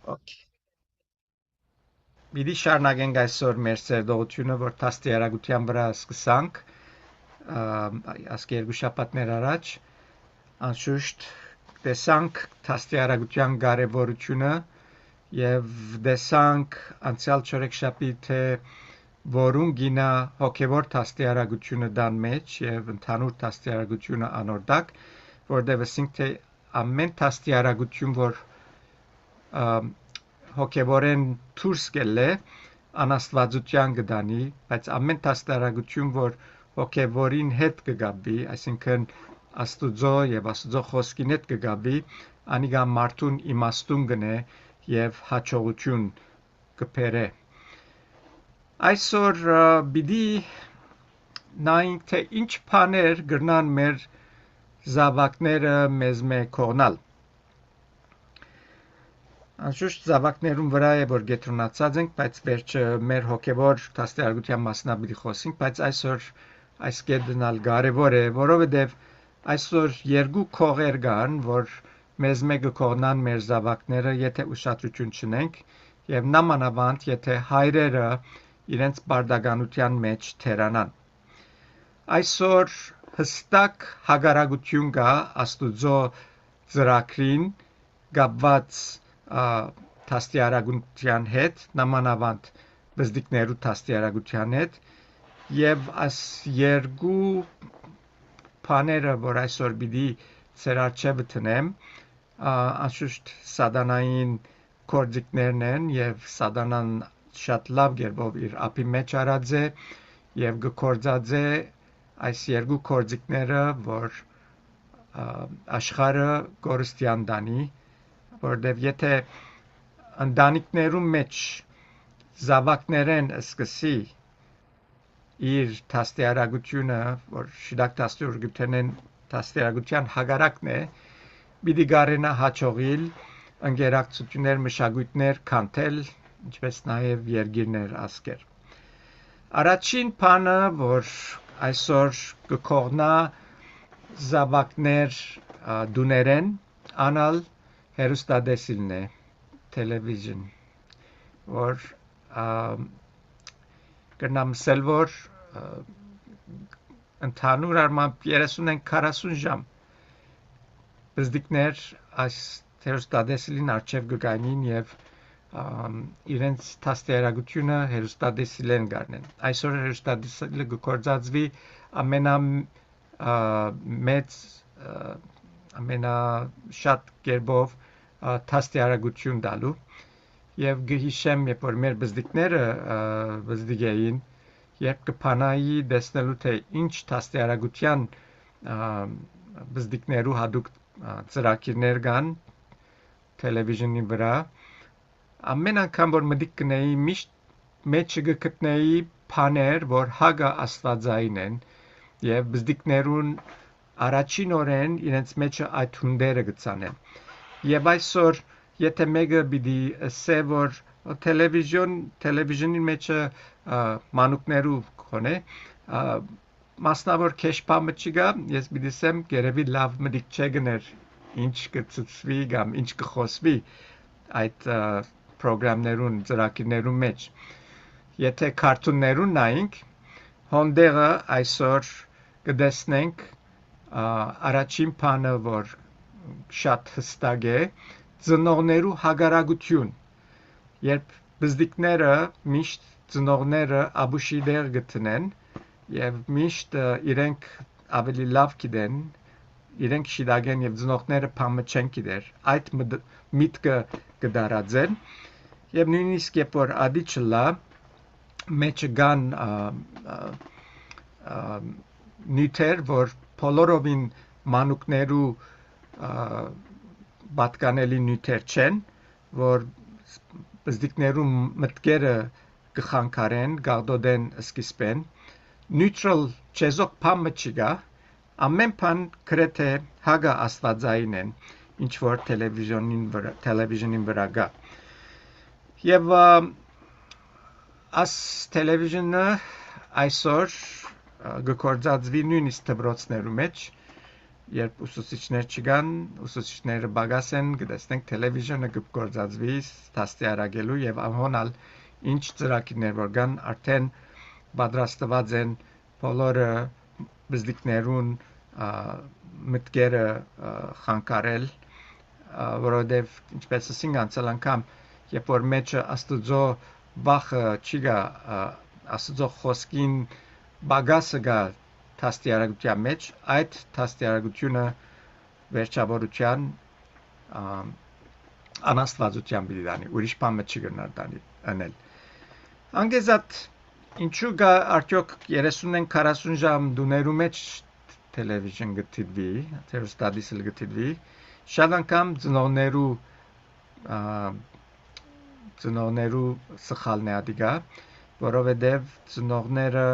Okay. Պիտի շարունակենք այսօր մեր սերտողությունը, որ դաստիարակության վրա սկսանք, ասկի երկու շաբաթներ առաջ, անշուշտ տեսանք դաստիարակության կարևորությունը եւ տեսանք անցյալ չորեքշաբթի թե որուն գինա հոգեվոր դաստիարակությունը դան մեջ եւ ընդհանուր դաստիարակությունը անորդակ, որտեղ ասինք թե ամեն դաստիարակություն, որ հոգևորեն դուրս գելե անաստվածության գտանի, բայց ամեն դաստիարակություն, որ հոգևորին հետ կգաբի, այսինքն Աստուծո եւ Աստուծո խոսքին հետ կգաբի, անիգա մարդուն իմաստուն գնե եւ հաջողություն կբերե։ Այսօր բիդի նայենք թե ինչ բաներ գրնան մեր զավակները մեզ կողնալ։ Անշուշտ զավակներուն վրա է որ գետրոնացած ենք, բայց վերջը մեր հոգևոր դաստիարակության մասնա պիտի խոսենք, բայց այսօր այս կետն կարևոր է, որովհետև այսօր երկու քողեր կան, որ մեզ մեկը կողնան մեր զավակները, եթե ուշադրություն չունենք, եւ նամանավանդ եթե հայրերը իրենց բարդականության մեջ թերանան։ Այսօր հստակ հագարակություն կա Աստուծո ծրագրին կապված դաստիարակության հետ, նամանավանդ բզդիկներու դաստիարակության հետ, եւ այս երկու բաները, որ այսօր պիտի ծեր առջևը տնեմ, անշուշտ սատանային գործիքներն են եւ սատանան շատ լավ կերպով իր ափի մեջ արած է եւ գործած է այս երկու գործիքները, որ աշխարհը կորստյան դանի, որտեղ եթե ընտանիքներում մեջ զավակներեն սկսի իր դաստիարակությունը, որ շիդակ դաստիարակութենեն դաստիարակության հագարակն է, պիտի գարենա հաջողիլ ընկերակցություններ, մշակույթներ կանթել, ինչպես նաև երգիրներ ասկեր։ Առաջին բանը, որ այսօր կկողնա զավակներ դուներեն, անալ հերուստադեսիլն է, տելևիզիոն, որ կրնամսել, որ ընդհանուր արմամբ 30-40 ժամ բզդիկներ այս հերուստադեսիլին արջև կգանին և իրենց դաստիարակությունը հերուստադեսիլեն գարնեն։ Այսօր հերուստադեսիլը կգործածվի ամենամեծ ամենաշատ կերպով դաստիարակություն տալու եւ գհիշեմ երբ որ մեր բզդիկները բզդիկ էին երբ կփանայի տեսնելու թե ինչ դաստիարակության բզդիկներու հadoop ծրագիրներ կան տելևիզիոնի վրա ամեն անգամ որ մտիկ կնեի միշտ մեջը կգտնեի բաներ որ հագա աստվածային են եւ բզդիկներուն առաջին օրեն իրենց մեջը այդ հունդերը գցանեն եւ այսօր եթե մեկը պիտի ասե որ տելևիզիոնի մեջը մանուկներու կոնե մասնավոր քեշփամը չկա ես պիտի ասեմ գերեւի լավ մտիկ չգներ ինչ կծծվի կամ ինչ կխոսվի այդ պրոգրամներուն ծրագիրներուն մեջ եթե քարտուններուն նայենք հոնդերը այսօր կդեսնենք առաջին բանը որ շատ հստակ է ծնողներու հագարակություն երբ բզդիկները միշտ ծնողները աբուշի դեր գտնեն եւ միշտ իրենք ավելի լավ գիտեն իրենք շիդագեն եւ ծնողները բամը չեն գիտեր այդ միտքը կդարածեն եւ նույնիսկ երբ որ ադիչլա մեջը կան նյութեր որ բոլորովին մանուկներու պատկանելի նյութեր չեն, որ բզդիկներու մտքերը կխանգարեն, գաղդոդեն սկիզբեն, neutral չեզոք բամը չկա, ամեն բան գրեթե հագա աստվածային են, ինչ որ տելևիզիոնին վրա կա։ Եվ աս տելևիզիոնը այսօր գործածվի նույնիսկ դպրոցներու մեջ երբ ուսուցիչներ չկան, ուսուցիչները բագաս են, գտեսնենք տելևիզիոնը գործածվի դաստիարակելու եւ ամհոնալ ինչ ծրագիրներ որ կան արդեն պատրաստված են բոլորը բզդիկներուն մտքերը խանգարել որովհետեւ ինչպես ասին անցյալ անգամ երբ որ մեջը աստուծո բախը չի գա աստուծո խոսքին բագասը գա Տաստիարակության մեջ այդ տաստիարակությունը վերջավորության անաստվածության բիդանի ուրիշ բան չի գնար տանի անել անգեզատ ինչու գա արդյոք 30-ն 40 ժամ դուներու մեջ տելևիզիոն գտիվի տերոստադիսը գտիվի շատ անգամ ծնողներու սխալն է ադիգա որովհետև ծնողները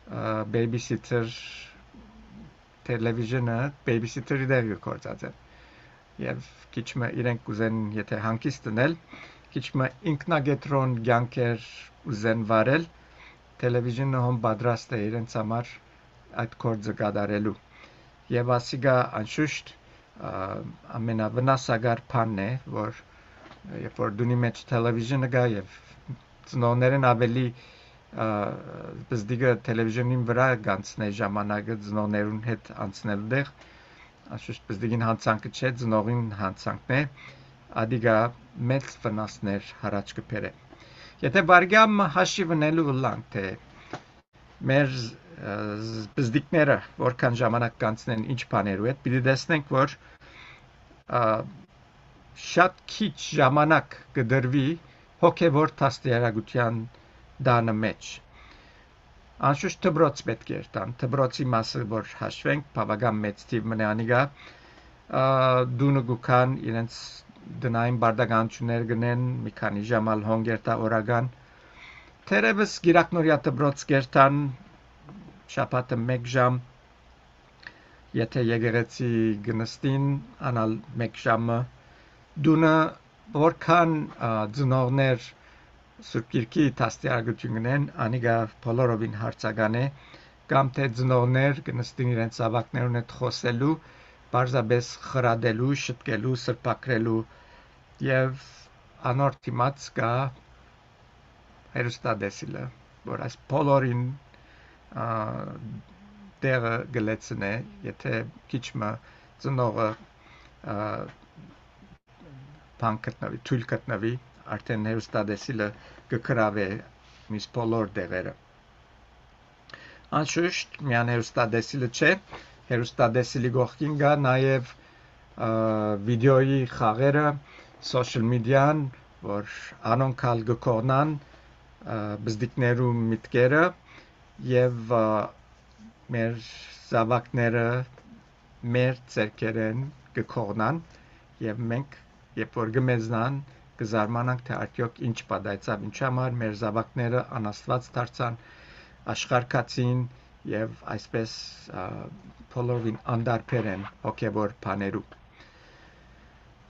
babysitter տելևիզիոնը babysitter-ի դեր գործած է եւ քիչմը իրենք կուզեն եթե հանգիստ դնել քիչմը ինքնագետրոն ցանկեր ուզեն վարել տելևիզիոնը հոմ պատրաստ է իրենց համար այդ գործը կատարելու եւ ասիգա անշուշտ ամենավնասագար բանն է որ երբ որ դունի մեջ տելևիզիոնը կա եւ ծնողներն ավելի բզդիգը տելևիզիոնին վրա գանցնե ժամանակը ծնողներուն հետ անցնել դեղ ասուշտ բզդիգին հանցանքը չէ ծնողին հանցանքն է ադիգա մեծ վնասներ հարաճ կբերե եթե բարգամ հաշիվնելու լանք թե մեր բզդիկները որքան ժամանակ կանցնեն ինչ բաներու հետ պիտի տեսնենք որ շատ քիչ ժամանակ կդրվի հոգևոր տաստիարակության դանը մեջ անշուշտ դբրոց պետք է տան դբրոցի մասը որ հաշվենք բավական մեծ թիվ մնա անիգա դունը գուքան իրենց դնային բարդականություններ գնեն մի քանի ժամալ հոնգերտա օրական թերևս գիրակնորյա դբրոց գերտան շաբաթը 1 ժամ եթե եկեղեցի գնստին անալ 1 ժամը դունը որքան ծնողներ Սուրբ Գիրքի տաստիարակությունն են անիգա բոլորովին հարցական է կամ թե ծնողներ կնստին իրենց ավակներուն հետ խոսելու բարձաբես խրադելու շտկելու սրբակրելու եւ անոր դիմաց կա հերոստադեսիլը որ այս բոլորին դերը գլեցնե եթե քիչմը ծնողը բան գտնվի թույլ գտնվի արդեն հերոստադեսիլը կգրավե միս բոլոր դեղերը անշուշտ միան հերոստադեսիլը չէ հերոստադեսիլի գողքին գա նաև վիդեոյի խաղերը social media-ն որ անոնքալ գկողնան բզդիկներու միտքերը եւ մեր զավակները մեր ցերկերեն գկողնան եւ մենք երբ որ գմեզնան կզարմանանք թե արդյոք ինչ պատահեցավ ինչ համար մեր զավակները անաստված դարձան աշխարհքացին եւ այսպես բոլորին անդարբեր են հոգեվոր բաներու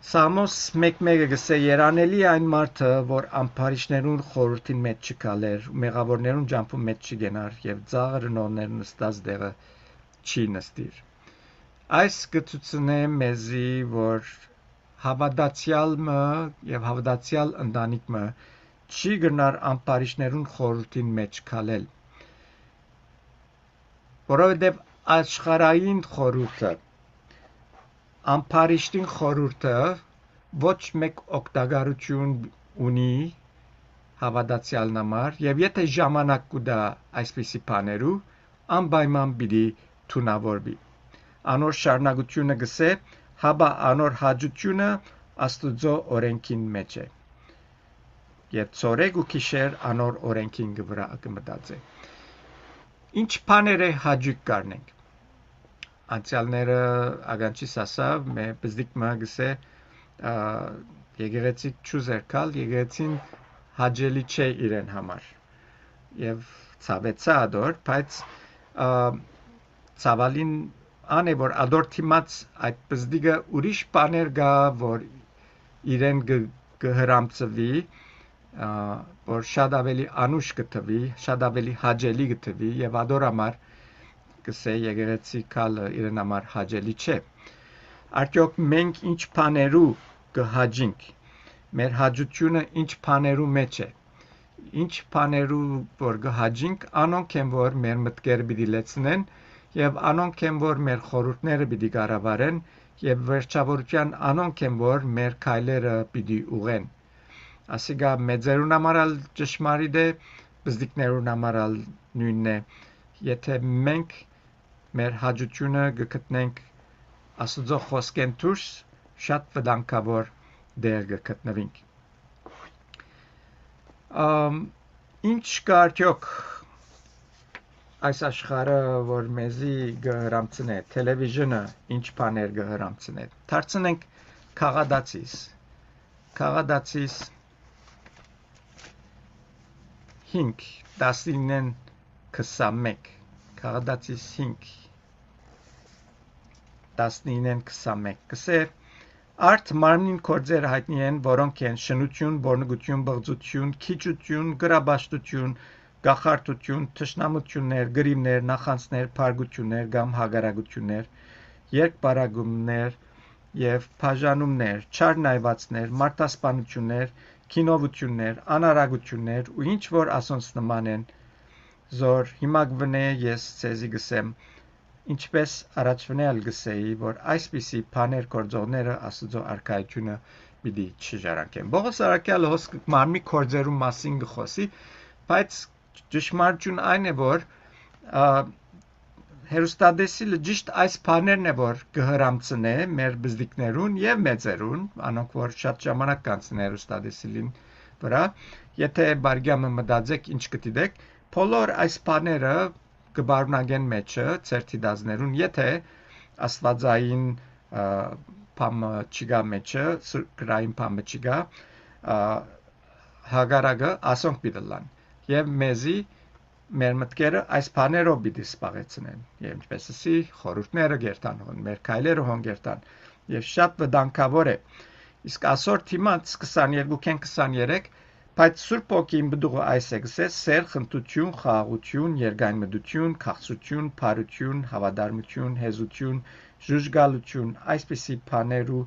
Սամոս 1:1-ը գսե երանելի այն մարդը որ ամփարիշներուն խորհրդին մեջ չկալեր ու մեղավորներուն ջամփու մեջ չգենար եւ ծաղը ռնոներն նստած դեղը չի նստիր այս գծությունե մեզի որ հավատացյալը եւ հավատացյալ ընտանիքը չի գնար ամպարիշներուն խորհրդին մեջ քալել որովհետեւ աշխարհային խորհուրդը ամպարիշտին խորհուրդը ոչ մեկ օգտագործություն ունի հավատացյալն համար եւ եթե ժամանակ կուտա այսպիսի բաներու անպայման պիտի թունավորվի անոր շարունակությունը գսե Հաբա անոր հաջությունը աստուծո օրենքին մեջ է եւ ծորեկ ու քիշեր անոր օրենքին վրա կմտածե ինչ բաներ է հաջիկ կառնենք անցյալները ագանչիս ասավ մե բզդիկ մագսե եկեղեցի ճուզերկալ եկեղեցին հաջելի չէ իրեն համար եւ ցավեցա ադոր բայց ցավալին Ան է որ ադոր թիմաց այդ բզդիգը ուրիշ բաներ գա որ իրեն գհրամծվի որ շատ ավելի անուշ գտվի շատ ավելի հաջելի գտվի եւ ադոր համար կսե եկեղեցի քալը իրեն համար հաճելի չէ։ Արդյոք մենք ինչ բաներու կհաջինք։ Մեր հաջությունը ինչ բաներու մեջ է։ Ինչ բաներու որ կհաջինք, անոնք են որ մեր մտքերը պիտի լեցնեն եւ անոնք են որ մեր խորհուրդները պիտի կառավարեն եւ վերջավորության անոնք են որ մեր քայլերը պիտի ուղեն։ Ասիկա մեծերուն համարալ ճշմարիտ է, բզդիկներուն համարալ նույնն է։ Եթե մենք մեր հաջությունը կգտնենք Աստծո խոսքեն դուրս, շատ վտանգավոր դեր կգտնվենք։ Ինչ կա արդյոք այս աշխարհը որ մեզի կհրամցնե, տելևիզիոնը ինչ բաներ կհրամցնե։ Դարձնենք քաղաքացիս 5 19-ն 21 քաղաքացիս 5 19-ն 21 կսե արդ մարմնին կորձերը հայտնի են, որոնք են շնություն, բորնգություն, բղծություն, քիչություն, գրաբաշտություն, գախարտություն, թշնամություններ, գրիվներ, նախանցներ, փարգություններ կամ հագարագություններ, երկբարագումներ եւ բաժանումներ, չարնայվածներ, մարտասպանություններ, քինովություններ, անարագություններ ու ինչ որ ասոնց նման են, զոր հիմա գվնե ես ցեզի գսեմ, ինչպես առաջվնել գսեի, որ այսպիսի բաներ կորձողները Աստծո արքայությունը պիտի չժարանքեն։ Բողոս արաքյալը մարմնի կորձերու մասին գխոսի, բայց ճշմարտություն այն է, որ հերոստատեսիլը ճիշտ այս բաներն է, որ կհրամցնե մեր բզդիկներուն եւ մեծերուն, անոնք որ շատ ժամանակ կանցնեն հերոստատեսիլին վրա, եթե բարգյամը մտածեք ինչ կդիտեք, բոլոր այս բաները կբարունագեն մեջը ցերտիդազներուն, եթե աստվածային բամը չգա մեջը, սրկրային բամը չգա, հագարագը ասոնք պիտլան եւ մեզի մեր մտքերը այս բաներով պիտի սպաղեցնեն եւ ինչպես ասի խորհուրդները գերտան հոն մեր քայլերը հոն գերտան եւ շատ վտանգավոր է իսկ այսօր թիմած 22-ին 23 բայց Սուրբ ոգին բդուղը այս է գսե սեր խնդություն խաղաղություն երգայնմտություն քաղցրություն փարություն հավատարմություն հեզություն ժուժգալություն այսպիսի բաներու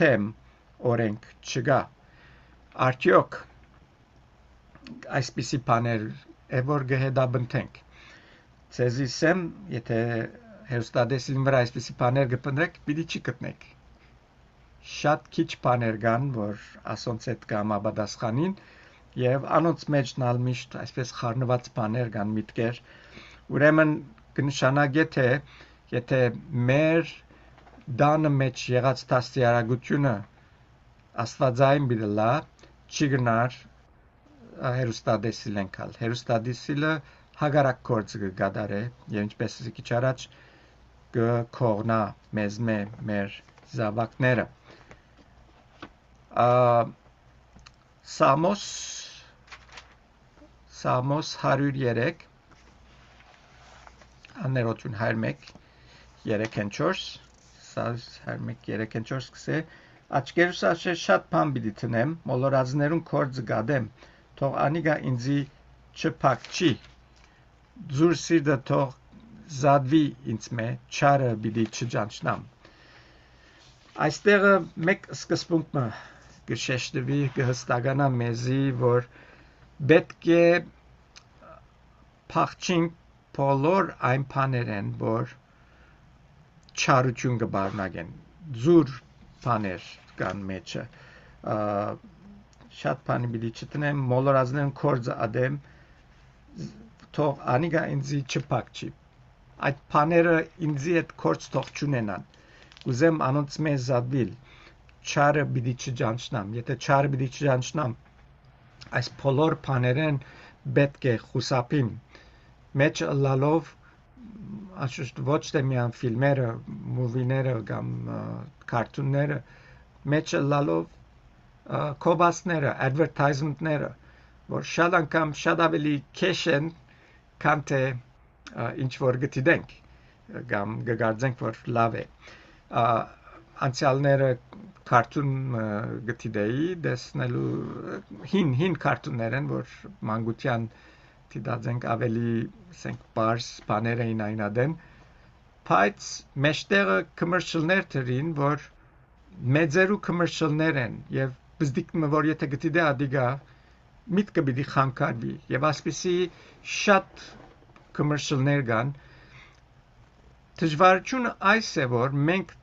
թեմ օրենք չգա արդյոք այսպիսի բաներ Evor գհեդաբնթենք ցեզի սեմ եթե հերոստատեսին վրա այսպիսի բաներ գտնեք պիտի չի գտնեք շատ քիչ բաներ կան որ ասոնց հետ կամաբադասխանին եւ անոնց մեջ նալ միշտ այսպես խառնված բաներ կան միտքեր ուրեմն կնշանակե թե եթե մեր դանը մեջ եղած տաստիարագությունը աստվածային բիլա չի գնար հերոստատեսիլենքալ հերոստատեսիլը հագարակ կորձ կգադարե եւ ինչպես ասի առաջ կողնա մեզմե մեր զավակները Սամոս 103 աներոթուն 101 3-4 3-4 կսե աչքերուս աչեր շատ բան պիտի տնեմ մոլորածներուն կորձ գադեմ թող անիգա ինձի չփակչի ձուր սիրտը թող զադվի ինձ մե չարը պիտի չջանչնամ այստեղը մեկ սկզբունքը գշեշտվի կհստականա մեզի որ պետք է փախչին բոլոր այն բաներեն որ չարություն կբարնագեն ձուր բաներ կան մեջը շատ բանի պիտի չտնեմ մոլորածներն կորձը ադեմ թող անիգա ինձի չփակչի այդ բաները ինձի հետ կորձ թող չունենան ուզեմ անոնց մեզ զադվիլ չարը պիտի չջանչնամ եթե չարը պիտի չջանչնամ այս բոլոր բաներեն պետք է խուսափիմ մեջ լալով աշուշտ ոչ թե միան ֆիլմերը մուվիները կամ քարտունները մեջ լալով կոբասները, advertisement-ները, որ շատ անգամ շատ ավելի քեշ են, քան թե ինչ որ գտիդենք, կամ գգարձենք, որ լավ է։ Անցյալները քարտուն գտիդեի, դեսնելու հին քարտուններ են, որ մանկության դիդածենք ավելի ասենք բարձ բաներ էին այնադեն, բայց մեջտեղը commercial-ներ դրին, որ մեծերու commercial-ներ են եւ բզդիկը որ եթե գտիդե ադիգա միտքը պիտի խանգարվի եւ ասպիսի շատ commercial-ներ կան դժվարությունը այս է որ մենք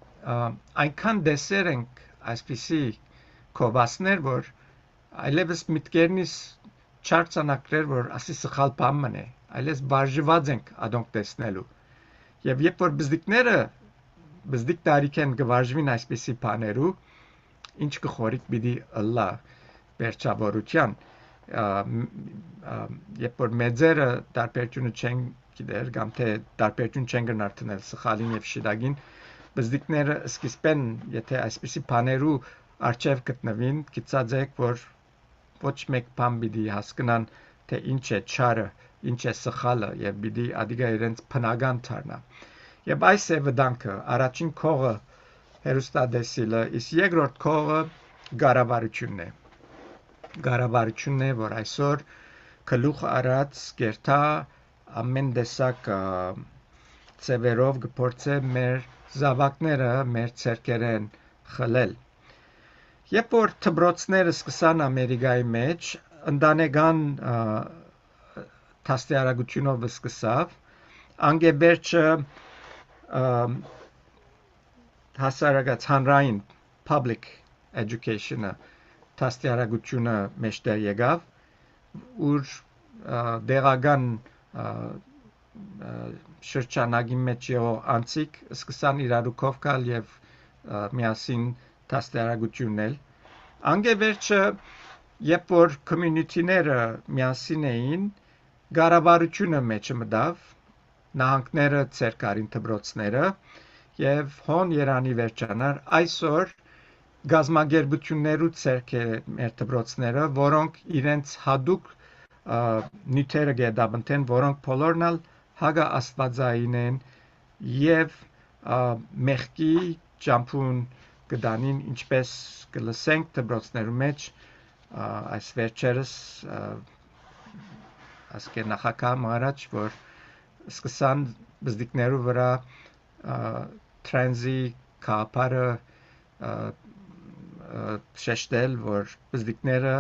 այնքան դեսեր ենք այսպիսի կովասներ որ այլևս միտքերնից չարցանակներ որ ասի սխալ բան մնե այլևս բաժված ենք ադոնք տեսնելու եւ երբ որ բզդիկ տարիքեն գվարժվին այսպիսի բաներու ինչ կխորիկ պիտի ըլլա վերջավորության երբ որ մեծերը տարբերությունը չեն գիտեր կամ թե տարբերություն չեն գնարդնել սխալին եւ շիդագին բզդիկները սկիզբեն եթե այսպիսի բաներու արժեվ գտնվին գիտած եք որ ոչ մեկ բան պիտի հասկանան թե ինչ է չարը ինչ է սխալը եւ պիտի ադիգա իրենց բնական դառնա եւ այս է վտանգը առաջին քողը հերոստադեսիլը իսկ երկրորդ քողը գարավարությունն է որ այսօր գլուխ առած գերտա ամեն տեսակ ծևերով գործե մեր զավակները մեր ցերկերեն խլել երբ որ թբրոցները սկսան ամերիկայի մեջ ընտանեկան դաստիարակությունով սկսավ անգեբերչը հասարակած հանրային public education-ը դաստիարակությունը մեջտեղ եկավ ուր դեղական շրջանագի մեջ եղող անցիկ սկսան իրարուքով գալ եւ միասին դաստիարակություննել անգեբերչը երբ որ community-ները միասին էին գարավարությունը մեջը մտավ նահանգները ցերկարին դբրոցները եւ հոն Երանի վերջանար այսօր գազագերբություններու ցերկե մեր դբրոցները որոնք իրենց հadoop նյութերը գեդաբնտեն որոնք բոլորնալ հագա աստվածային են եւ մեղքի ճամփուն կդանին ինչպես կլսենք դբրոցներու մեջ այս վերջերս ասկե նախակամ առաջ որ սկսան բզդիկներու վրա տրանզի կապարը շեշտել որ բզդիկները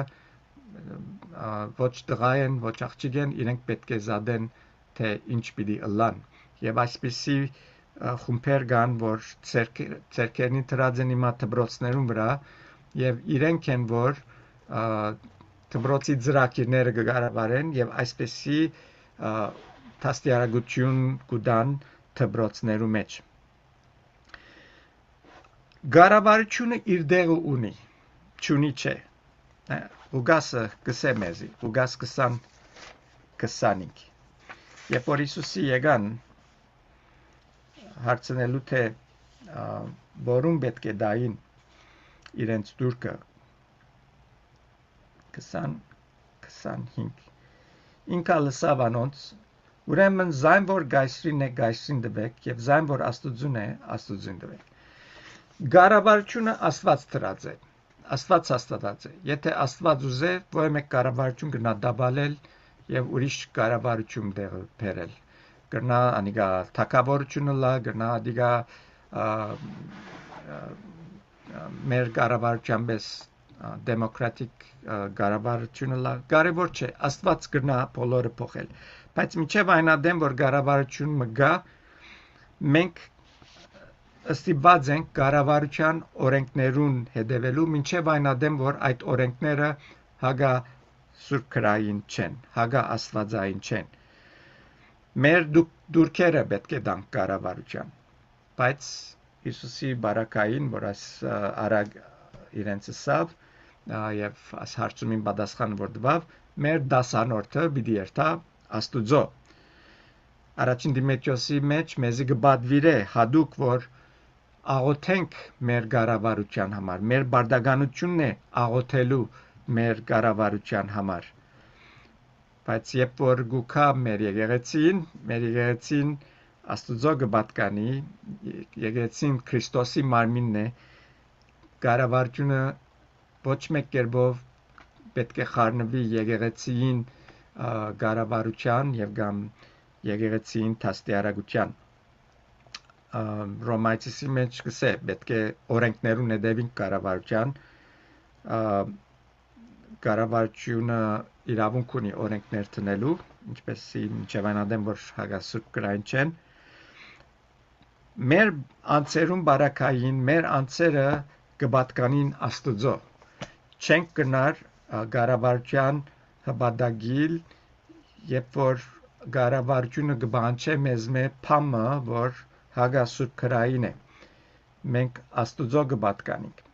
ոչ տղա են ոչ աղջիկ են իրենք պետք է զադեն թե ինչ պիտի ըլլան եւ այսպիսի խումբեր կան որ ցերկերնի դրած են հիմա դբրոցներուն վրա եւ իրենք են որ դբրոցի ծրագիրները կգարավարեն եւ այսպիսի դաստիարակություն կուտան դբրոցներու մեջ գարավարությունը իր դեղը ունի չունի չէ Ուգասը գսե մեզի Ուգաս 20:25 երբ որ Հիսուսի եկան հարցնելու թե որում պետք է դային իրենց դուրկը 20:25 ինքա լսավ անոնց ուրեմն զայն որ գայսրին է գայսրին դվեք եւ զայն որ աստուծուն է աստուծուն դվեք գարավարությունը աստված դրած է աստված հաստատած է եթե աստված ուզե ոչ մեկ կառավարություն կնա դաբալել եւ ուրիշ կառավարություն դեղը բերել կրնա անիգա թակավորությունը լա կրնա ադիգա մեր կառավարության պես դեմոկրատիկ կառավարությունը լա կարևոր չէ աստված կրնա բոլորը փոխել բայց միջև այնադեմ որ կառավարություն մգա մենք ստիպված ենք կառավարության օրենքներուն հետևելու մինչև այնադեմ որ այդ օրենքները հագա սուրբ քրային չեն հագա աստվածային չեն մեր դուրքերը պետք է դանք կառավարության բայց Հիսուսի բարակային որ այս արագ իրենց սավ եւ այս հարցումին պատասխան որ դվավ մեր դասանորդը պիտի երթա աստուծո առաջին Դիմետրիոսի մեջ մեզի կբադվիրե հadoop որ աղոթենք մեր կառավարության համար մեր բարդականությունն է աղոթելու մեր կառավարության համար բայց երբ որ գուքա մեր եկեղեցին աստուծո կպատկանի եկեղեցին Քրիստոսի մարմինն է կառավարությունը ոչ մեկ կերպով պետք է խառնվի եկեղեցին գարավարության եւ գամ եկեղեցին տաստիարակության ռոմայցիսի մեջ կսե պետք է օրենքներուն հետևին կառավարության կառավարությունը իրավունք ունի օրենքներ տնելու ինչպես մինչև այնադեմ որ հագասուրբ գրային չեն մեր անձերուն բարակային մեր անձերը կպատկանին աստուծո չենք կնար կառավարության հպատակիլ երբ որ կառավարությունը կբանչե մեզ մե փամը որ հագասուրբ քրային է մենք աստուծո կպատկանենք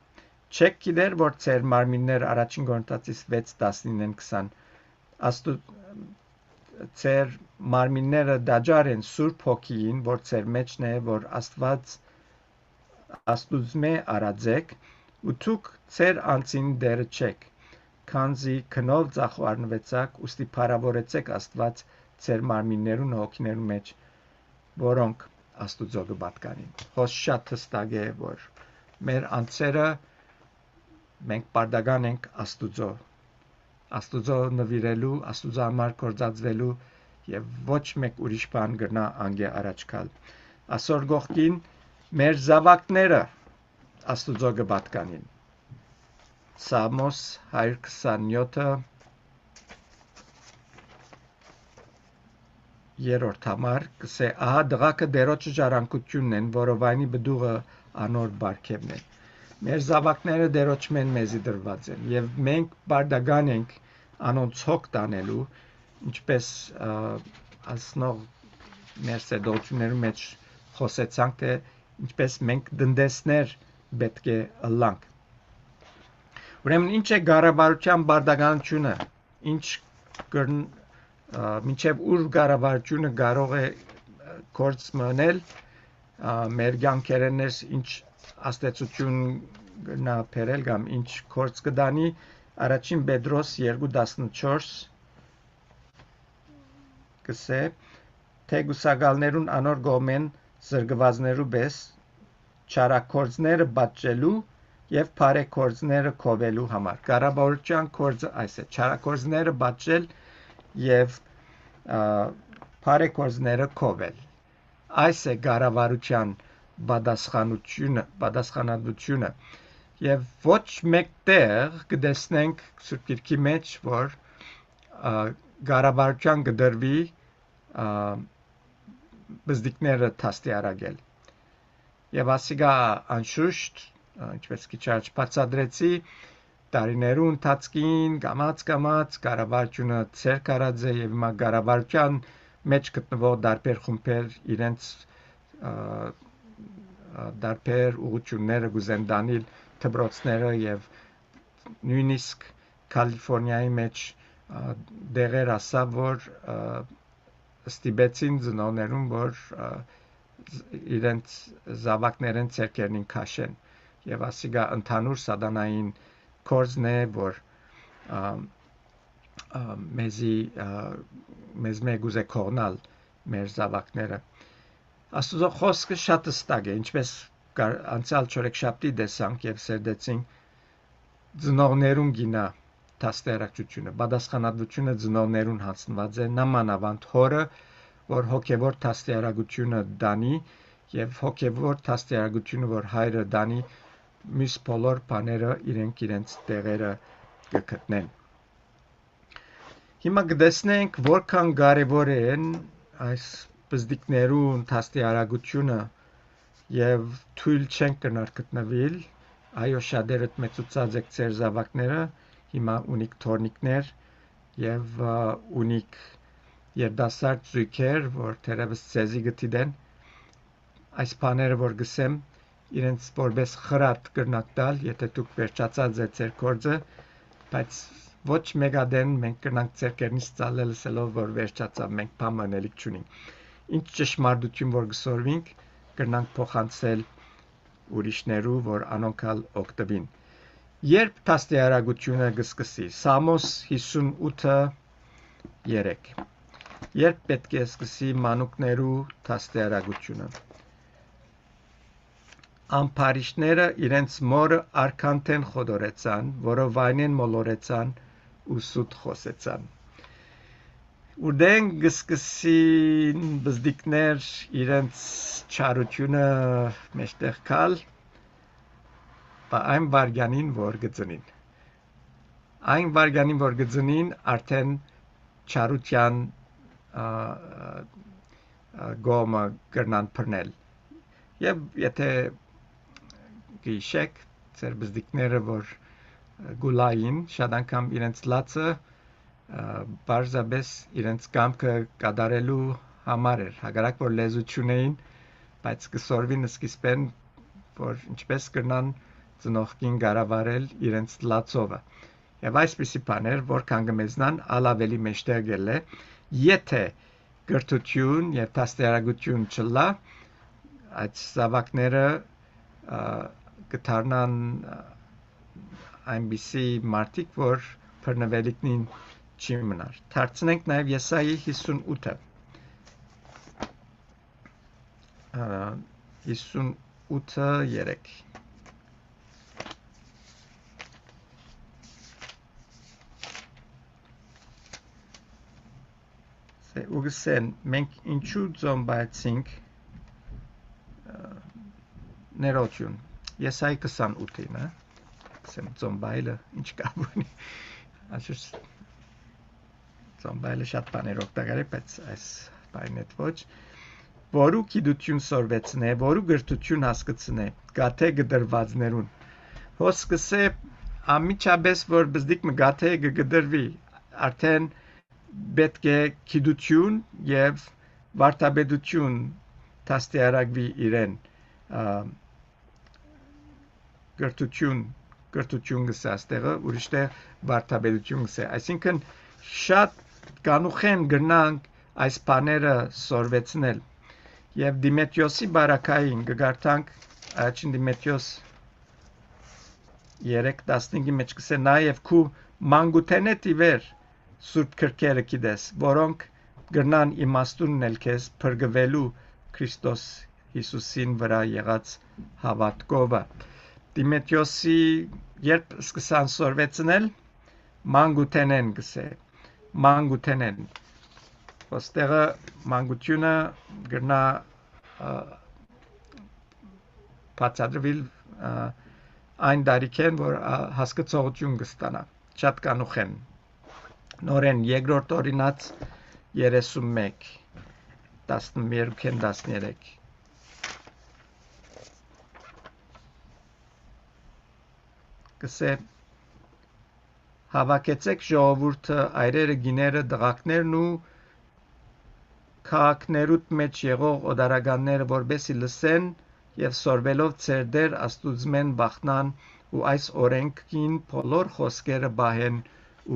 չեք գիտեր որ ծեր մարմիններ առաջին Կորինթացիս 6:19-20 աստու ծեր մարմինները դաջար են սուրբ հոգին որ ծեր մեջն է որ Աստված աստուծմե արածեք ու դուք ծեր անձին դերը չեք քանզի քնով ծախվարնվեցաք ուստի փառավորեցեք Աստված ծեր մարմիններուն հոգիներուն մեջ որոնք աստուծո կպատկանին հոս շատ հստակ է որ մեր անձերը մենք պարտական ենք աստուծո նվիրելու աստուծո համար կործածվելու եւ ոչ մեկ ուրիշ բան գրնա անգե առաջ գալ այսօր գողքին մեր զավակները աստուծո կպատկանին Սամոս 127 երրորդ համար կսե ահա դղակը դերոջը ժառանգությունն են որովայնի բդուղը անոր բարգևն է մեր զավակները դերոջմեն մեզի դրված են եւ մենք բարդական ենք անոնց հոգ տանելու ինչպես ասնող մեր սեդոությունների մեջ խոսեցանք թե ինչպես մենք դնդեսներ պետք է ըլլանք ուրեմն ինչ է կառավարության բարդականությունը ինչ մինչև ուր կառավարությունը կարող է կորց մնել մեր կյանքերենես ինչ աստեցություն նա փերել կամ ինչ կորց կդանի առաջին Պետրոս 2:14 կսե թե գուսակալներուն անոր գոմեն զրկվածներու պես չարակորձները պատճելու եւ բարեկորձները կովելու համար կառավարության կորձը այս է չարակորձները պատճել եւ բարեկորձները կովել այս է կառավարության պատասխանատվությունը եւ ոչ մեկտեղ կդեսնենք Սուրբ Գիրքի մեջ որ կառավարության կդրվի բզդիկները տաստիարակել եւ ասիգա անշուշտ ինչպես քիչ առաջ բացադրեցի տարիներու ընթացքին գամած կառավարությունը ցեր կարած է եւ հիմա կառավարության մեջ գտնվող դարբեր խումբեր իրենց դարբեր ուղղությունները գուզեն դանել դպրոցները եւ նույնիսկ Կալիֆոռնիայի մեջ դեղեր ասա որ ստիպեցին ծնողներուն որ իրենց զավակներեն ցերկերնին քաշեն եւ ասիգա ընդհանուր սատանային կորձն է որ մեզ մեգուզե կողնալ մեր զավակները Աստուծո խոսքը շատ հստակ է ինչպես անցյալ չորեքշաբթի տեսանք եւ սերդեցինք ծնողներուն գինա տաստիարակությունը պատասխանատվությունը ծնողներուն հանձնված է նամանավանդ հորը որ հոգեվոր տաստիարակությունը դանի եւ հոգեվոր տաստիարակությունը որ հայրը դանի մյուս բոլոր բաները իրենց տեղերը կգտնեն հիմա կտեսնենք որքան կարեւոր են այս բզդիկներուն տաստիարակությունը եւ թույլ չեն կնար գտնվել այո շատերդ մեծուցած եք ձեր զավակները հիմա ունիք թորնիկներ եւ ունիք երդասարդ զույգեր որ թերևս ցեզի գտիդեն այս բաները որ գսեմ իրենց որպես խրատ կրնակ տալ եթե դուք վերջացած եք ձեր կորձը բայց ոչ մեգադեն մենք կնանք ձեր կերնից ցալել սելով որ վերջացավ մենք բամանելիք չունենք ինչ ճշմարտություն որ գսորվինք կրնանք փոխանցել ուրիշներու որ անոնքալ օգտվին երբ տաստիարակությունը կսկսի Սամոս 58:3 երբ պետք է սկսի մանուկներու տաստիարակությունը ամփարիշները իրենց մորը արքանտեն խոդորեցան որովայնեն մոլորեցան ու սուտ խոսեցան Ուրդեն գսկսին բզդիկներ իրենց չարությունը մեջտեղ կալ, բա այն վարգյանին որ գծնին։ Այն վարգյանին որ գծնին արդեն չարության գոմը կրնան բռնել։ Եվ եթե գիշեք ձեր բզդիկները որ գուլային շատ անգամ իրենց լացը բարձաբես իրենց կամքը կատարելու համար էր հակառակ որ լեզություն էին բայց կսորվին սկիզբեն որ ինչպես կրնան ծնողքին գարավարել իրենց լացովը եւ այսպիսի բաներ որքան կմեզնան ալավելի մեջտեղ գելե եթե գրթություն եւ դաստիարակություն չլա այդ զավակները կդառնան այնպիսի մարդիկ որ բռնվելիքնին չի մնար դարձնենք նաեւ Եսայի 58-ը 58:3 Ուգսեն մենք ինչու զոմբացինք ներողություն Եսայի 28-ին ասեմ զոմբայլը ինչ կապ ունի ասես զոմբայլը շատ բաներ օգտակար է բայց այս բանը ոչ որու գիտություն սորվեցնե որու գրթություն հասկացնե գաթե գդրվածներուն հոսկսե ամիջապես որ բզդիկ մգաթե գդրվի արդեն պետք է գիտություն եւ վարդապետություն դաստիարակվի իրեն գրթություն գսե աստեղը ուրիշտեղ վարդապետություն գսե այսինքն շատ կանուխեն գրնանք այս բաները սորվեցնել եւ Դիմետրիոսի բարակային գգարտանք առաջին Դիմետրիոս 3:15-ի մեջ գսե նաեւ քու մանգութենե տիվեր սուրբ քրքերը գիտես որոնք գրնան իմաստունն էլ քեզ փրկվելու Քրիստոս Հիսուսին վրա եղած հավատքովը Դիմետրիոսի երբ սկսան սորվեցնել մանգութենեն գսե մանգութենեն ոստեղը մանգությունը գրնա բացատրվել այն դարիքեն որ հասկացողություն կստանա շատ կանուխեն նորեն երկրորդ օրինաց 31 12-13 կսե հավաքեցեք ժողովուրդը այրերը գիները դղակներն ու քաղաքներուտ մեջ եղող օդարականները որբեսի լսեն եւ սորվելով ծեր դեր աստուծմեն բախնան ու այս օրենքին բոլոր խոսքերը բահեն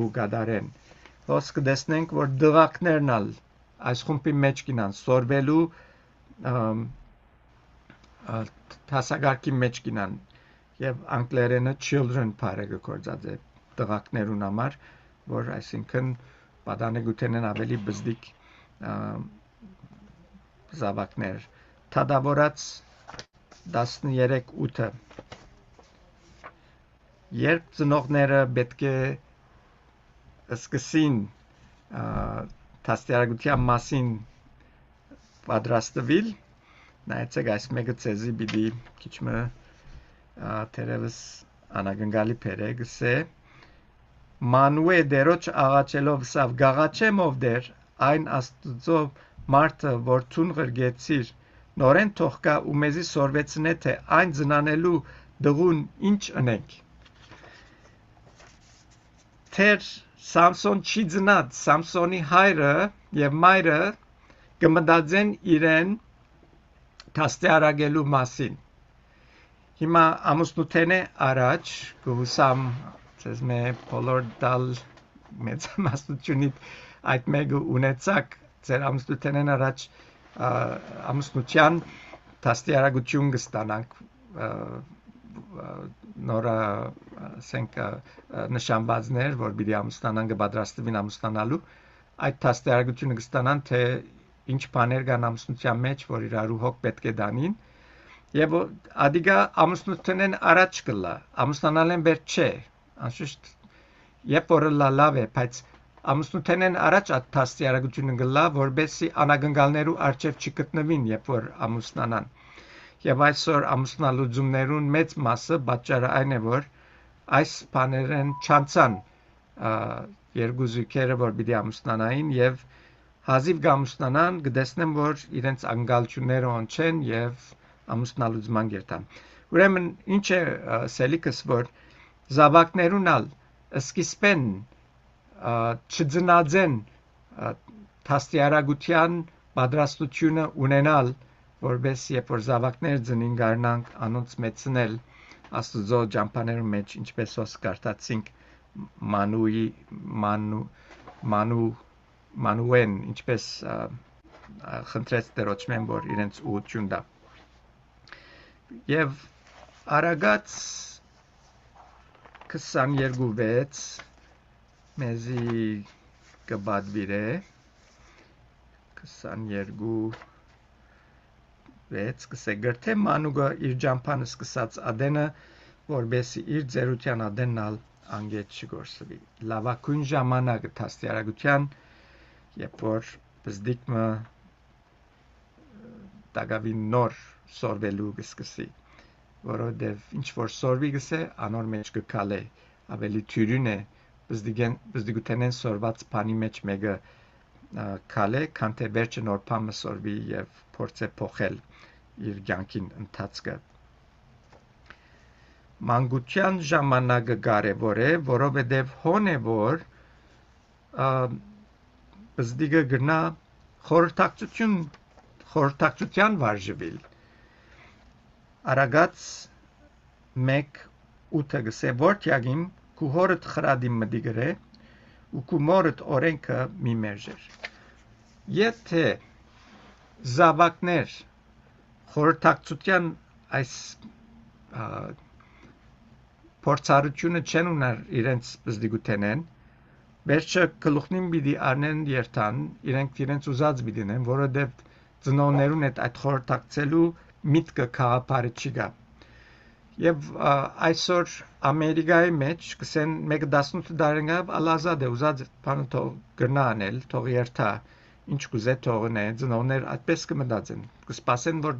ու գադարեն ոսկ դեսնենք որ դղակներն ալ այս խումբի մեջ կինան սորվելու հասագարքի մեջ կինան եւ անգլերենը children բառը գործած է դղակներուն համար որ այսինքն պատանեկութենեն ավելի բզդիկ զավակներ թադավորած 13:8 երբ ծնողները պետք է սկսին դաստիարակության մասին պատրաստվել նայեցեք այս մեկը ցեզի բիդի քիչմը թերևս անագնգալի փերեգսե մանուե դերոջ աղաչելով սավ գաղաչեմով դեր այն աստծո մարդը որ ցուն գրգեցիր նորեն թողկա ու մեզի սորվեցնե թե այն ծնանելու դղուն ինչ անենք թեր Սամսոն չի ծնած Սամսոնի հայրը եւ մայրը կմտածեն իրեն դաստիարակելու մասին հիմա ամուսնութենե առաջ գուսամ ցեզ մե բոլոր դալ մեծ մասնությունից այդ մեկը ունեցակ ձեր ամուսնութենեն առաջ ամուսնության դաստիարակություն կստանանք նորա ասենք նշանվածներ որ պիտի ամուսնանան կպատրաստվին ամուսնանալու այդ դաստիարակությունը կստանան թե ինչ բաներ կան ամուսնության մեջ որ իրարու հոգ պետք է դանին եւ ադիգա ամուսնութենեն առաջ կլա ամուսնանալեն բեր չէ անշուշտ երբ որ լավ է բայց ամուսնութենեն առաջ այդ դաստիարակությունը գլա, որբեսի անագնգալներու արչև չգտնվին, երբ որ ամուսնանան։ Եվ այսօր ամուսնալուծումներուն մեծ մասը պատճառը այն է, որ այս բաներեն չանցան երկու զույգերը, որ պիտի ամուսնանային եւ հազիվ գամուսնանան, կտեսնեմ, որ իրենց անգալությունները ոնց չեն եւ ամուսնալուծման գերտան։ Ուրեմն ինչ է սելիկս, որ զավակներուն ալ սկիզբեն չձնաձեն դաստիարակության պատրաստությունը ունենալ, որպես երբ որ զավակներ ծնին գարնանք անոնց մեծնել Աստծո ճամփաներում մեջ, ինչպես ոս կարտացինք Մանուեն, ինչպես խնդրեց Տերոջմեն, որ իրենց ուղղություն տա։ Եվ Արագած 22:6 մեզի կբադվիրե 22:6 կսե գրթե մանուկը իր ճամփանը սկսած ադենը, որբեսի իր ձերության ադենն ալ անգետ չգործվի։ Լավակույն ժամանակը դաստիարակության, երբ որ բզդիկը դակավին նոր սորվելու կսկսի, որովհետև ինչ որ սորվի գսե, անոր մեջ կքալե, ավելի թյուրին է բզդիկութենեն սորված բանի մեջ մեկը քալե, քան թե վերջը նոր բամը սորվի եւ փորձե փոխել իր կյանքին ընթացքը։ Մանկության ժամանակը կարևոր է, որովհետև հոն է, որ բզդիկը գնա խորհրդակցության վարժվել։ Արագած 1:8 գսե որթյագիմ քու հորդ խրադիմ մդի գրե ու քու մորդ օրենքը մի մերժեր։ Եթե զավակներ խորհրդակցության այս փորձառությունը չեն ուներ իրենց բզդիկութենեն, վերջը գլուխնին պիտի առնեն երթան, իրենց ուզած պիտի ունեն, որովհետև ծնողներուն հետ այդ խորհրդակցելու միտքը քաղաքարը չի գա։ Եվ այսօր Ամերիկայի մեջ կսեն 18 տարեկան ալազատ է, ուզած բանը թող գրնա անել, թող երթա, ինչ կուզե թողնե, ծնողներ այդպես կմտածեն, կսպասեն, որ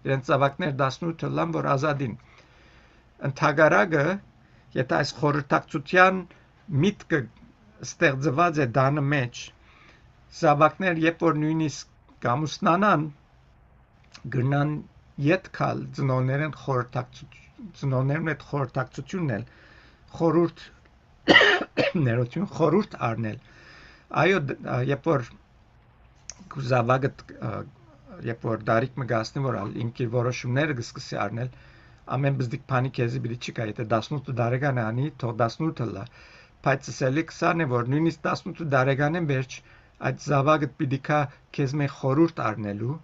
իրենց զավակներ 18 լան, որ ազատին։ Ընդհակառակը, եթե այս խորհրդակցության միտքը ստեղծված է դանը մեջ, զավակներ, երբ որ նույնիսկ գամուսնանան, գրնան ետ կալ ծնողներն հետ խորհրդակցությունն էլ, խորհուրդ առնել։ Այո, երբ որ զավակը երբ որ դարիք մգասնի, որ ինքը որոշումները կսկսի առնել, ամեն բզդիկ բանի քեզի պիտի չկա, եթե 18 տարեկան է անի, թող 18 լա, բայց սելիք սան է, որ նույնիսկ 18 տարեկանեն վերջ այդ զավակը պիտի կա քեզ մեկ խորհուրդ առնելու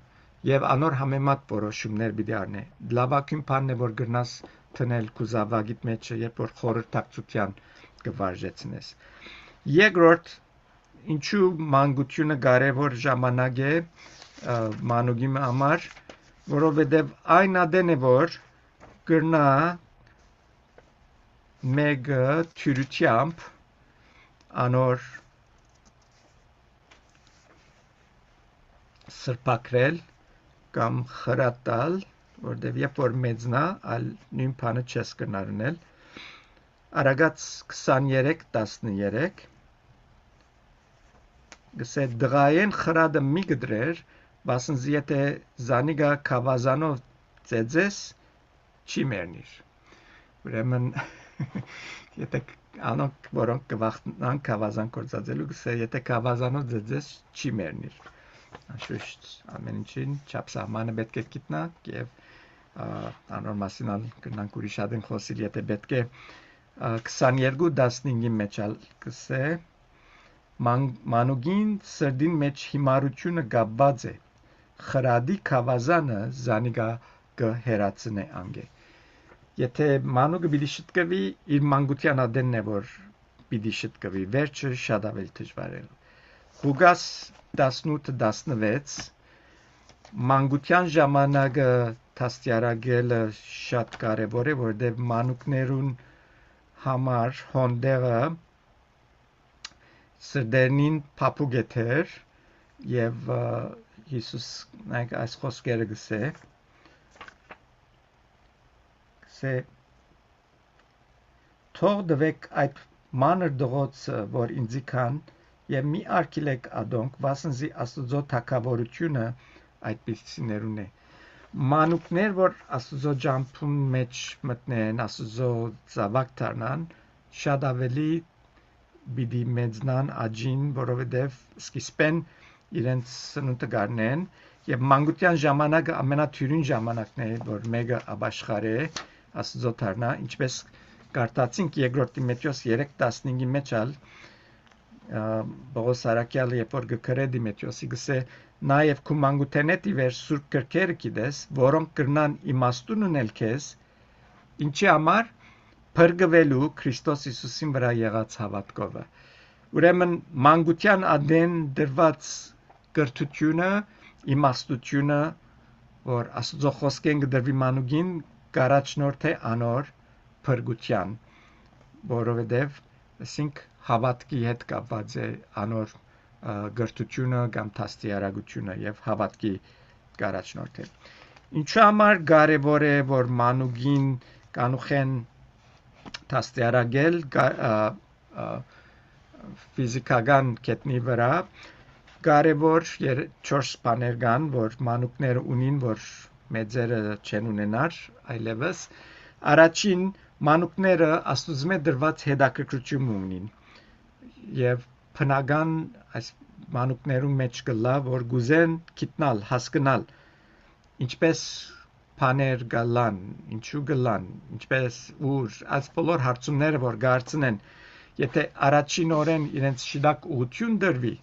եւ անոր համեմատ որոշումներ պիտի առնե։ Լավագույն բանն է, որ գրնաս տնել քու զավակիդ մեջ, երբ որ խորհրդակցության կվարժեցնես։ Երկրորդ, ինչու մանկությունը կարևոր ժամանակ է մանուկի համար, որովհետև այն ադեն է, որ գրնա մեկը թյուրությամբ անոր սրբակրել կամ խրատալ, որտեղ երբ որ մեծնա, այլ նույն բանը չես կնարնել։ Արագած 23:13 գսե դղայեն խրադը մի գդրեր, բասնզի եթե զանիգա կավազանով ծեծես, չի մերնիր։ Ուրեմն, եթե անոնք, որոնք կվախտնան կավազան կործածելու, գսե եթե կավազանով ծեծես, չի մերնիր։ Անշուշտ ամեն ինչին չափսահմանը պետք է գիտնա եւ անոր մասին կնանք ուրիշ ադեն խոսիլ, եթե պետք է 22:15-ի մեջ գսե մանուկին սրդին մեջ հիմարությունը գաբված է, խրադի կավազանը զանիգա կհերացնե անգե։ Եթե մանուկը պիտի շտկվի, իր մանկության ադենն է, որ պիտի շտկվի, վերջը շատ ավելի դժվար է։ Ղուկաս 18:16 մանկության ժամանակը դաստիարակելը շատ կարևոր է, որովհետև մանուկներուն համար հոնդեղը սրդերնին փափուկ է թեր եւ Հիսուս նայեք այս խոսքերը գսե թող դվեք այդ մանր դղոցը որ ինձի կան եւ մի արկիլեք ադոնք վասնզի Աստուծո թագավորությունը այդպիսիներուն է մանուկներ որ Աստուծո ջամփուն մեջ մտնեն Աստուծո զավակ դառնան շատ ավելի բիդի մեծնան աջին որովհետեւ սկիզբեն իրենց սնունդը գարնեն եւ մանկության ժամանակը ամենաթյուրին ժամանակն է որ մեկը ապաշխարե Աստծո դառնա ինչպես կարդացինք երկրորդ Տիմոթեոս 3:15-ի մեջ ալ Պողոս Արաքյալը երբ որ գրե Տիմոթեոսի գսե նաեւ քու մանկութենետ ի վեր սուրբ գրքերը գիտես որոնք կրնան իմաստուն ունել քեզ ինչի համար փրկվելու Քրիստոս Հիսուսին վրա եղած հավատքովը ուրեմն մանկության ադեն դրված կրթությունը իմաստությունը որ Աստծո խոսքեն գդրվի մանուկին կարաչնորդ է անոր փրկության որովհետև ասինք հավատքի հետ կապված է անոր գրթությունը կամ դաստիարակությունը եւ հավատքի կարաչնորդ է ինչու համար կարեւոր է որ մանուկին կանուխեն դաստիարակել ֆիզիկական կետնի վրա կարևոր 4 բաներ կան, որ մանուկները ունին, որ մեծերը չեն ունենար, այլևս առաջին մանուկները Աստուծո դրված հետաքրքրություն ունին եւ բնական այս մանուկներու մեջ կլա, որ գուզեն գիտնալ, հասկանալ ինչպես բաներ գալան, ինչու գալան, ինչպես ուր այս բոլոր հարցումները որ գարցնեն, եթե առաջին օրեն իրենց շիդակ ուղություն դրվի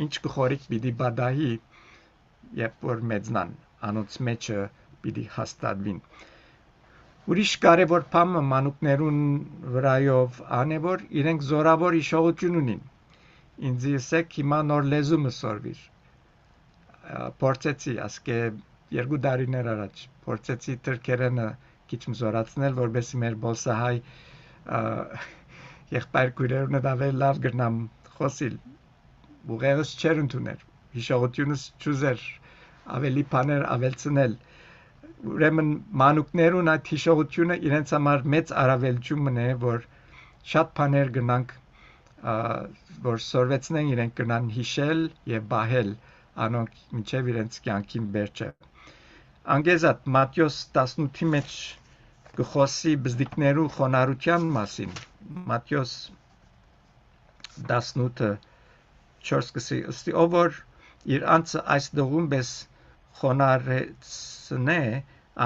ինչ կխորիկ պիտի բադահի երբ որ մեծնան անոնց մեջը պիտի հաստատվին ուրիշ կարևոր բանը մանուկներուն վրայով ան է որ իրենք զորավոր իշխողություն ունին ինձ ասեք հիմա նոր լեզու մսորվիր փորձեցի ասկե 2 տարիներ առաջ փորձեցի թրքերենը քիչ մզորացնել որովհետեւ մեր բոլսահայ եղբայր քույրերուն դավել լավ գրնամ խոսիլ ուղեղս չեր ընդուներ, հիշողությունս չուզեր ավելի բաներ ավելցնել, ուրեմն մանուկներուն այդ հիշողությունը իրենց համար մեծ առավելություն է, որ շատ բաներ գնանք, որ սորվեցնեն իրենք գնան հիշել և բահել անոնք մինչև իրենց կյանքին վերջը։ Անգեզատ Մատթեոս 18-ի մեջ գխոսի բզդիկներու խոնարհության մասին, Մատթեոս 18 4 կսի ըստի ով որ իր անձը այս դողում բես խոնարհեցնե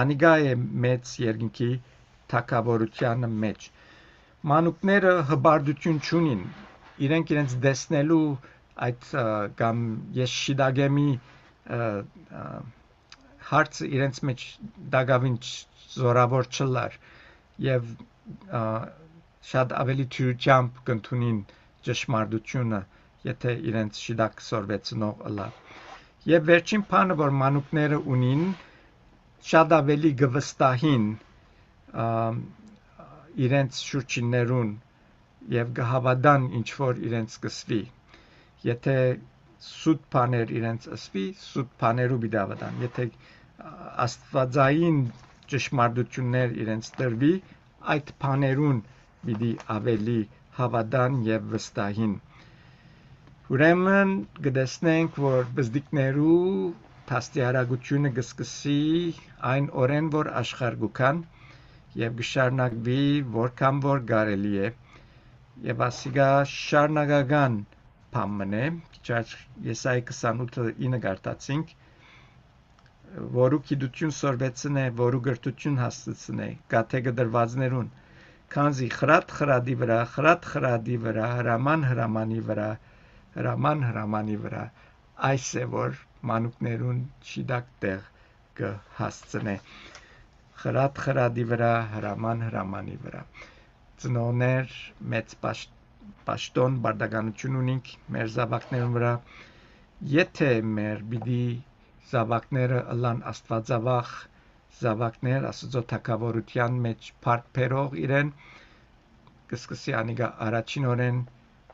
անիգա է մեծ երկինքի թագավորության մեջ մանուկները հբարդություն չունին իրենք իրենց դեսնելու այդ կամ ես շիդագեմի հարցը իրենց մեջ դակավին զորավոր չլար եւ շատ ավելի թյուրությամբ կընդունին ճշմարտությունը եթե իրենց շիդակ սորվեցնող ըլա եւ վերջին բանը որ մանուկները ունին շատ ավելի գվստահին իրենց շուրջիններուն եւ գհավադան ինչ որ իրենց կսվի եթե սուտ բաներ իրենց ասվի սուտ բաներու բիդավադան եթե աստվածային ճշմարտություններ իրենց տրվի այդ բաներուն պիտի ավելի հավատան եւ վստահին Ուրեմն գտեսնենք, որ բզդիկներու դաստիարակությունը կսկսի այն օրեն, որ աշխարհ գուքան եւ գշարնակվի որքան որ կարելի է եւ ասիգա շարնակական բան է, Եսայի 28:9 գարտացինք, որու գիտություն սորվեցնե, որու գրթություն հաստացնե, գաթեգը դրվածներուն, քանզի խրատ խրադի վրա, խրատ խրադի վրա, հրաման հրամանի վրա հրաման հրամանի վրա այս է որ մանուկներուն շիդակ տեղ կհասցնե խրատ խրադի վրա հրաման հրամանի վրա ծնողներ մեծ պաշտոն բարդականություն ունենք մեր զավակներուն վրա եթե մեր պիտի զավակները ըլան աստվածավախ զավակներ Աստծո թագավորության մեջ փառք բերող իրեն կսկսի անիգա առաջին օրեն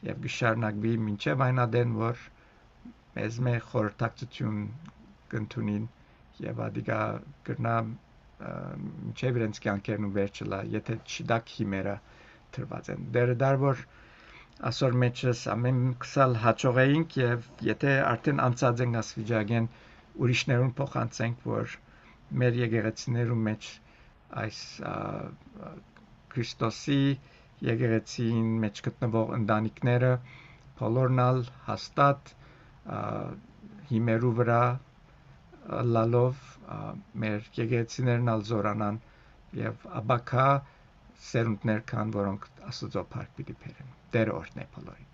եւ գշարնակվի մինչեւ այն ադեն որ մեզ խորհրդակցություն կընդունին եւ ադիգա կրնա մինչեւ իրենց կյանքերն ու վերջը լա եթե չդակ հիմերը թրված են դերը դար որ ասոր մեջս ամեն քսալ հաջողեինք եւ եթե արդեն անցած ենք ասվիճակեն ուրիշներուն փոխանցենք որ մեր եկեղեցիներու մեջ այս Քրիստոսի եկեղեցին մեջ գտնվող ընտանիքները բոլորնալ հաստատ հիմերու վրա լալով մեր եկեղեցիներն ալ զորանան եւ աբակա սերունդներ կան որոնք աստծո փառք պիտի բերեն դեր օրհնե բոլորին